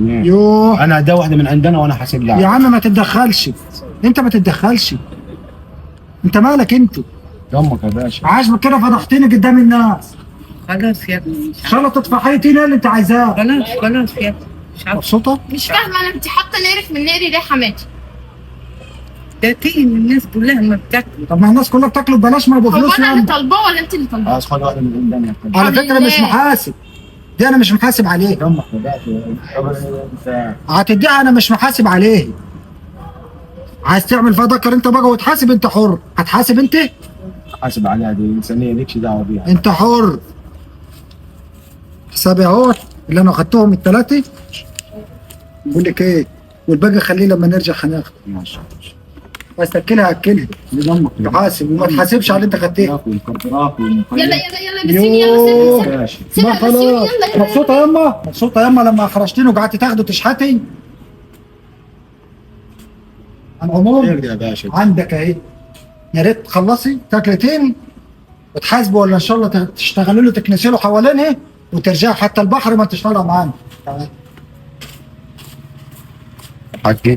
يوه انا ده واحده من عندنا وانا حاسب لها. يا عم ما تتدخلش، انت ما تتدخلش، انت مالك انت؟ يمك يا باشا. عاجبك كده فضحتني قدام الناس. خلاص يا ابني مش عارفة. شلطة فحيتي اللي انت عايزاه. خلاص يا ابني مش عارفة. مبسوطة؟ مش فاهمه انا، انت حاطه نيرك من نيري ليه حماتي؟ ده تيجي من الناس كلها ما بتاكل. طب ما الناس كلها بتاكله ببلاش، ما ابو هو فلوس انا اللي يعني. طالباه ولا انت اللي طالباه؟ خلاص خد واحده من عندنا يا على فكرة مش محاسب، دي انا مش محاسب عليه. يمك يا باشا. طب انت هتديها انا مش محاسب عليه. عايز تعمل فيها ذكر انت بقى وتحاسب، انت حر. هتحاسب انت؟ حاسب عليها، دي انسانيه ليكش دعوه بيها. انت حر. حسابي اهو اللي انا اخدتهم الثلاثه. بقول لك ايه، والباقي خليه لما نرجع هناخده. ماشي. بس تاكلها اكلها. يمك تحاسب وما تحاسبش على اللي انت خدتيه. والكربرات يلا والمخلل. يلا يلا بسيني، يلا يوه. سيبني ماشي. ما سيبني خلاص. يلا يلا. مبسوطة يما؟ مبسوطة يما لما اخرجتيني وقعدت تاخده تشحتي؟ على العموم خير يا باشا. عندك اهي، يا ريت تخلصي تاكلتين وتحاسبوا، ولا ان شاء الله تشتغلوا له تكنسي له حوالينها وترجعوا حتى البحر ما تشتغلوا معانا. حقي.